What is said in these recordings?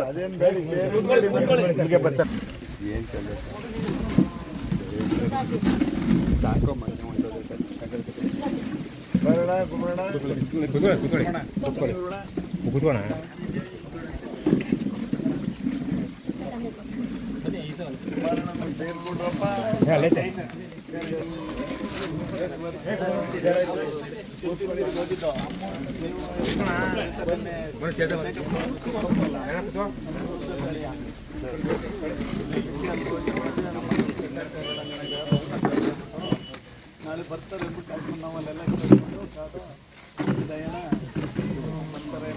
ಅದೇನು ಬೇಡ ಬರ್ತಾರೆ ಏನು ಸಾಕೋ ಮನೆ ಬರೋಣ ಕುಮರಣ ಕೂತ್ಕೋಣ ಸೇರ್ಕೊಡ್ರಪ್ಪ ನಾಳೆ ಬರ್ತಾರೆ ನಾವಲ್ಲೆಲ್ಲ ದಯಣ ಬರ್ತಾರೆ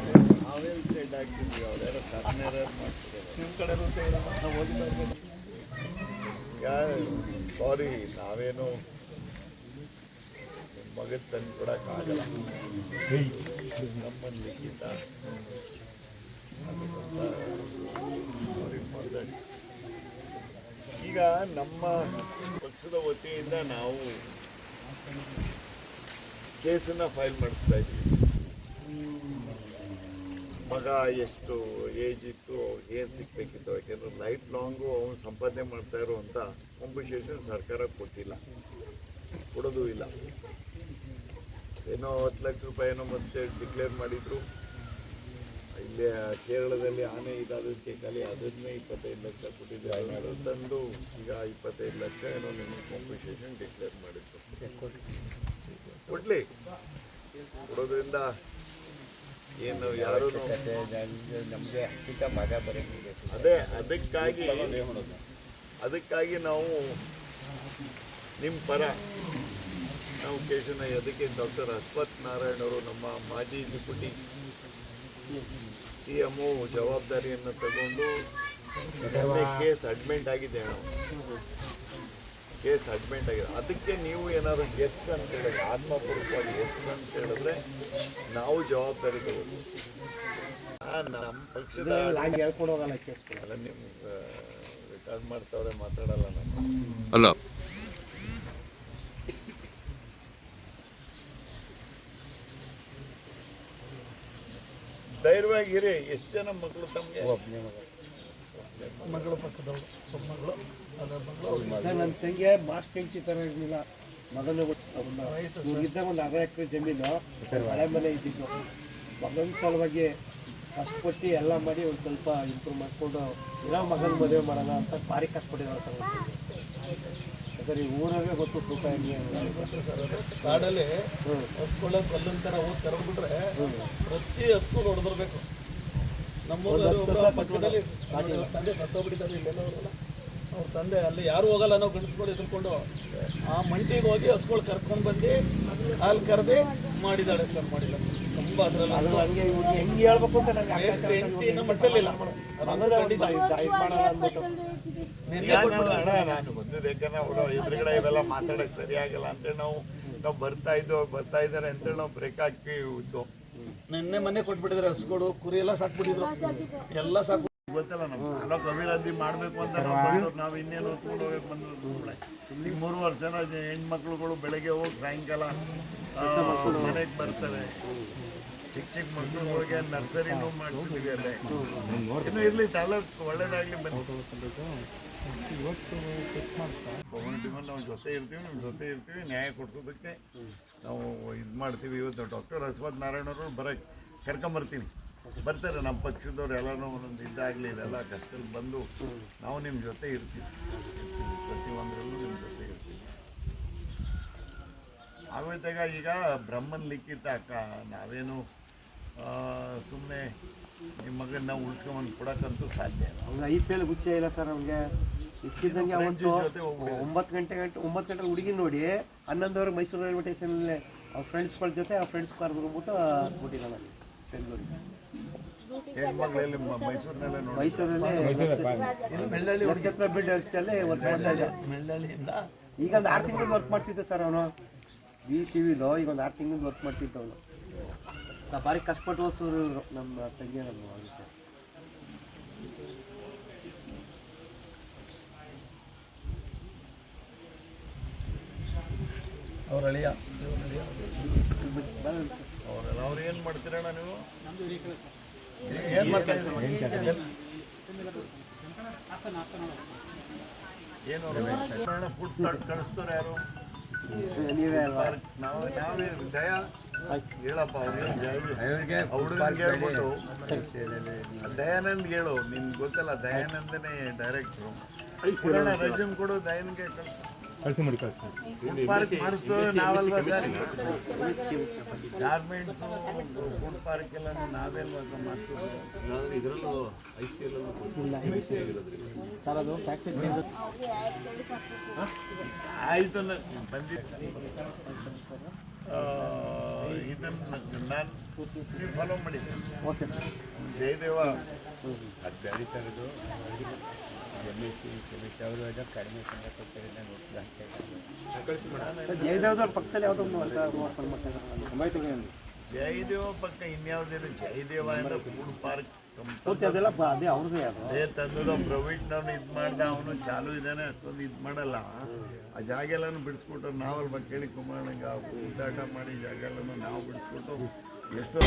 ನಾವೇ ಸೈಡ್ ಆಗ್ತಿದ್ವಿ ಅವ್ರ್ಯಾರೋ ಕಾರ್ನೇರ ಮಾಡ್ತಾರೆ ನಿಮ್ಮ ಕಡೆ ಇರುತ್ತೆ ನಾವು ಓದಿಲ್ಲ ಈಗ ಸಾರಿ ನಾವೇನು ಮಗದ ತಂದು ಕೊಡೋಕ್ಕಾಗಲ್ಲ ನಮ್ಮನ್ನು ಲಿಖಿತ ಸಾರಿ ಫಾರ್ ದಟ್. ಈಗ ನಮ್ಮ ಪಕ್ಷದ ವತಿಯಿಂದ ನಾವು ಕೇಸನ್ನು ಫೈಲ್ ಮಾಡಿಸ್ತಾ ಇದ್ದೀವಿ. ಮಗ ಎಷ್ಟು ಏಜ್ ಇತ್ತು, ಏನು ಸಿಗಬೇಕಿತ್ತು, ಯಾಕೆಂದ್ರೆ ಲೈಫ್ ಲಾಂಗು ಅವನು ಸಂಪಾದನೆ ಮಾಡ್ತಾ ಇರುವಂಥ ಕಾಂಪನ್ಸೇಷನ್ ಸರ್ಕಾರ ಕೊಟ್ಟಿಲ್ಲ, ಕೊಡೋದು ಇಲ್ಲ. ಏನೋ 10 ಲಕ್ಷ ರೂಪಾಯಿ ಏನೋ ಮತ್ತೆ ಡಿಕ್ಲೇರ್ ಮಾಡಿದರು. ಇಲ್ಲಿ ಕೇರಳದಲ್ಲಿ ಆನೆ ಇದಾದಕ್ಕೆ ಖಾಲಿ ಅದನ್ನೇ 25 ಲಕ್ಷ ಕೊಟ್ಟಿದ್ದಾರೆ. ಅದು ತಂದು ಈಗ 25 ಲಕ್ಷ ಏನೋ ನಿಮಗೆ ಕಾಂಪನ್ಸೇಷನ್ ಡಿಕ್ಲೇರ್ ಮಾಡಿತ್ತು. ಕೊಡಲಿ, ಕೊಡೋದ್ರಿಂದ ಏನು ಯಾರು ನಮಗೆ ಮಗ ಬರೋಂಗಿದೆ. ಅದೇ ಅದಕ್ಕಾಗಿ ನಾವು ನಿಮ್ಮ ಪರ ನಾವು ಕೇಸನ್ನ ಅದಕ್ಕೆ ಡಾಕ್ಟರ್ ಅಶ್ವಥ್ ನಾರಾಯಣ್ ಅವರು ನಮ್ಮ ಮಾಜಿ ಡಿಪ್ಯೂಟಿ CM ಜವಾಬ್ದಾರಿಯನ್ನು ತಗೊಂಡು ಕೇಸ್ ಅಡ್ಮಿಂಟ್ ಆಗಿದೆ. ಕೇಸ್ ಅಡ್ಮಿಂಟ್ ಆಗಿದೆ. ಅದಕ್ಕೆ ನೀವು ಏನಾದರೂ ಎಸ್ ಅಂತ ಹೇಳಿದ್ರೆ, ಆತ್ಮಪೂರ್ವಕವಾಗಿ ಎಸ್ ಅಂತ ಹೇಳಿದ್ರೆ ನಾವು ಜವಾಬ್ದಾರಿ ತಗೋದು. ನಮ್ಮ ಪಕ್ಷದ ಅಲ್ಲ, ನಿಮ್ಗೆ ರೆಕಾರ್ಡ್ ಮಾಡ್ತಾವ್ರೆ, ಮಾತಾಡಲ್ಲ ನಾನು ಅಲ್ಲ. ಧೈರ್ಯವಾಗಿರಿ. ಎಷ್ಟು ಜನ ಮಕ್ಕಳು ತಮಗೆ? ಮಗಳು ಪಕ್ಕದವರು ಮಗಳು ನನ್ನ ತಂಗಿ ಮಾಸ್ಟ್ ಹೆಂಚಿ ಥರ ಇರಲಿಲ್ಲ. ಮಗನ ಇದ್ದಾಗ ಒಂದು 1/2 ಎಕರೆ ಜಮೀನು ಹಳೆ ಮನೆ ಇದ್ದಿದ್ದು. ಮಗನ ಸಲುವಾಗಿ ಕಷ್ಟಪಟ್ಟು ಎಲ್ಲ ಮಾಡಿ ಒಂದು ಸ್ವಲ್ಪ ಇಂಪ್ರೂವ್ ಮಾಡಿಕೊಂಡು ಇರೋ ಮಗನ ಮದುವೆ ಮಾಡೋಣ ಅಂತ ಭಾರಿ ಕಷ್ಟಪಟ್ಟಿರೋ. ಯಾಕಂದ್ರೆ ಈ ಊರಾಗೆ ಗೊತ್ತು ತೂಕ ಕಾಡಲ್ಲಿ ಹಸ್ಕೊಳ್ಳೋ ಕಲ್ಲೊಂದು ಥರ ಹೋಗಿ ಕರೆದ್ಬಿಟ್ರೆ ಪ್ರತಿ ಹಸ್ಕು ಹೊಡೆದಿರ್ಬೇಕು. ನಮ್ಮ ಪಕ್ಕದಲ್ಲಿ ತಂದೆ ಸತ್ತೋಗ್ಬಿಟ್ಟಿದ್ದಾರೆ. ಇಲ್ಲೆಲ್ಲ ಅವರಲ್ಲ, ಅವ್ರ ತಂದೆ ಅಲ್ಲಿ ಯಾರು ಹೋಗಲ್ಲ, ನಾವು ಗಂಡಸ್ಗಳು ಎದುರ್ಕೊಂಡು ಆ ಮಂಟಿಗೆ ಹೋಗಿ ಹಸ್ಗಳು ಕರ್ಕೊಂಡು ಬಂದು ಹಾಲು ಕರೆದು ಮಾಡಿದ್ದಾಳೆ ಸರ್. ಮಾಡಿಲ್ಲ ತುಂಬ ಅದರಲ್ಲಿ ಹೆಂಗೆ ಹೇಳ್ಬೇಕು ಅಂತ ಹೆಂಡತಿನ ಮಟ್ಟಲಿಲ್ಲ. ನಾನು ಬಂದಿದ್ದೆ, ಯಾಕಂದ್ರೆ ಅವರು ಎದುರುಗಡೆ ಇವೆಲ್ಲ ಮಾತಾಡಕ್ಕೆ ಸರಿಯಾಗಲ್ಲ ಅಂತೇಳಿ ನಾವು ಬರ್ತಾ ಇದ್ದಾರೆ ಅಂತೇಳಿ ನಾವು ಬ್ರೇಕ್ ಹಾಕಿ ಇದ್ದು. ನಿನ್ನೆ ಮೊನ್ನೆ ಕೊಟ್ಬಿಟ್ಟಿದ್ರೆ ಹಸುಗಳು, ಕುರಿ ಎಲ್ಲ ಸಾಕ್ಬಿಟ್ಟಿದ್ರು, ಎಲ್ಲ ಸಾಕು ಗೊತ್ತಲ್ಲ. ನಮ್ಗೆ ತಾಲೂಕು ಅಭಿವೃದ್ಧಿ ಮಾಡಬೇಕು ಅಂತ ನಾವು ಇನ್ನೇನು ಹೊತ್ಕೊಂಡು ಹೋಗಕ್ಕೆ ಬಂದ್ರು. ಈಗ 3 ವರ್ಷ ಹೆಣ್ಮಕ್ಳುಗಳು ಬೆಳಗ್ಗೆ ಹೋಗಿ ಸಾಯಂಕಾಲ ಮನೆಗೆ ಬರ್ತಾರೆ. ಚಿಕ್ಕ ಮಕ್ಕಳುಗಳಿಗೆ ನರ್ಸರಿನೂ ಮಾಡಿಸಿದ್ದೀವಿ. ಅಲ್ಲೇ ಇನ್ನೂ ಇರಲಿ, ತಾಲೂಕು ಒಳ್ಳೇದಾಗಲಿ. ಬನ್ನಿ, ನಾವು ಜೊತೆ ಇರ್ತೀವಿ, ನಿಮ್ಮ ಜೊತೆ ಇರ್ತೀವಿ. ನ್ಯಾಯ ಕೊಡ್ಸೋದಕ್ಕೆ ನಾವು ಇದು ಮಾಡ್ತೀವಿ. ಇವತ್ತು ಡಾಕ್ಟರ್ ಅಶ್ವಥ್ ನಾರಾಯಣ್ ಅವರು ಕರ್ಕೊಂಬರ್ತೀವಿ. ಬರ್ತಾರೆ ನಮ್ಮ ಪಕ್ಷದವ್ರು ಎಲ್ಲನೂ ಒಂದೊಂದು ಇದಾಗಲಿ, ಇದೆಲ್ಲ ಕಷ್ಟದಲ್ಲಿ ಬಂದು ನಾವು ನಿಮ್ಮ ಜೊತೆ ಇರ್ತೀವಿ. ಪ್ರತಿಯೊಂದರಲ್ಲೂ ನಿಮ್ಮ ಜೊತೆ ಇರ್ತೀವಿ. ಆಗೋಯ್ತಾಗ ಈಗ ಬ್ರಹ್ಮನ್ ಲಿಖಿತ ಅಕ್ಕ ನಾವೇನು ಸುಮ್ಮನೆ ನಿಮ್ಮ ಮಗನ್ನ ಉಳಿಸ್ಕೊಂಬಂದು ಕೊಡೋಕ್ಕಂತೂ ಸಾಧ್ಯ ಇಲ್ಲ. ಅವ್ನಿಗೆ IPL ಗುಚ್ಚ ಇಲ್ಲ ಸರ್. ಅವ್ನಿಗೆ ಇಷ್ಟಿದ್ದಂಗೆ ಅವತ್ತು 9 ಗಂಟೆ ಹುಡುಗಿ ನೋಡಿ 11 ಮೈಸೂರು ರೈಲ್ವೆ ಸ್ಟೇಷನಲ್ಲಿ ಅವ್ರ ಫ್ರೆಂಡ್ಸ್ಗಳ ಜೊತೆ ಫ್ರೆಂಡ್ಸ್ ಕರೆದ್ಬಿಟ್ಟು ಬಿಟ್ಟಿದ್ದಾನೆ ಬೆಂಗಳೂರಿಗೆ. ಹೆಣ್ಮಕ್ಳಲ್ಲಿ ಮೈಸೂರಿನಲ್ಲೇ ನಕ್ಷತ್ರ ಬಿಲ್ಡರ್ಸ್ನಲ್ಲಿ ವರ್ಕ್ ಮಾಡ್ತಾ ಇದ್ದ. ಈಗ ಒಂದು 6 ತಿಂಗಳಿಂದ ವರ್ಕ್ ಮಾಡ್ತಿದ್ದೆ ಸರ್ ಅವನು. VTVಲೋ ಈಗ ಒಂದು 6 ತಿಂಗಳಿಂದ ವರ್ಕ್ ಮಾಡ್ತಿದ್ದ ಅವನು. ಭಾರಿ ಕಷ್ಟಪಟ್ಟು ಓದಿಸೋರು ನಮ್ಮ ತಂಗಿ. ನಮ್ಮ ಅದಕ್ಕೆ ಅವ್ರ ಅಳಿಯ ಅವರೆಲ್ಲ ಅವ್ರು ಏನು ಮಾಡ್ತೀರಣ್ಣ ನೀವು ಏನು ಮಾಡ್ತಾ ಇದ್ದೀವಿ ಏನು ಫುಡ್ ಕಳಿಸ್ತಾರೆ ಯಾರು ನೀವೇ ಅಲ್ವಾ ನಾವೇ ಜಯ ಹೇಳಪ್ಪ ಅವ್ರಿಗೆ ಹುಡುಗನಿಗೆ ಹೇಳ್ಬಿಟ್ಟು ದಯಾನಂದ್ ಹೇಳು ನಿನ್ಗೆ ಗೊತ್ತಲ್ಲ ದಯಾನಂದನೇ ಡೈರೆಕ್ಟ್ರು ರೆಸ್ಯೂಮ್ ಕೊಡು ದಯಾನಂದ್ಗೆ ಕಳಿಸಿ ಮಾಡಿ ಕಳಿಸಿ ಪಾರ್ಕ್ ಮಾಡಿಸ್ತೇವೆ ನಾವಲ್ವಾ ಗಾರ್ಮೆಂಟ್ಸು ಫುಡ್ ಪಾರ್ಕ್ ಎಲ್ಲ ನಾವೆಲ್ವಾ ಮಾಡಿಸೋದು ಇದರಲ್ಲೂ ಸರ್ ಅದು ಫ್ಯಾಕ್ಟ್ರಿ ಆಯಿತು ಬಂದಿದ್ದು ಇದನ್ನು ನಾನು ನೀವು ಫಾಲೋ ಮಾಡಿ ಸರ್ ಓಕೆ ಸರ್ ಜಯದೇವ ಅದು ಬೆಳೀತಾ ಇರೋದು ಅವರು ಕಡಿಮೆ ಸಂಖ್ಯೆ ಜಯದೇವ್ದವ್ರ ಪಕ್ಕದಲ್ಲಿ ಯಾವುದೋ ಓಪನ್ ಮಾಡ್ತಾ ಜಯದೇವ ಪಕ್ಕ ಇನ್ಯಾವುದೇನು ಜಯದೇವ ಅಂದ್ರೆ ಫುಡ್ ಪಾರ್ಕ್ ಪೂರ್ತಿ ಅದೆಲ್ಲ ಅದೇ ಅವ್ರದ್ದೇ ಅದು ಅದೇ ತಂದದ ಪ್ರೈವೇಟ್ನವ್ನು ಇದು ಮಾಡ್ದ ಅವನು ಚಾಲು ಇದ್ದಾನೆ ಅಷ್ಟೊಂದು ಇದು ಮಾಡಲ್ಲ ಆ ಜಾಗ ಎಲ್ಲನೂ ಬಿಡಿಸ್ಬಿಟ್ಟು ನಾವಲ್ವ ಕೇಳಿ ಕುಮಾರಣ್ಣಂಗೆ ಊಟಾಟ ಮಾಡಿ ಜಾಗ ಎಲ್ಲನೂ ನಾವು ಬಿಡಿಸ್ಬಿಟ್ಟು ಎಷ್ಟೋ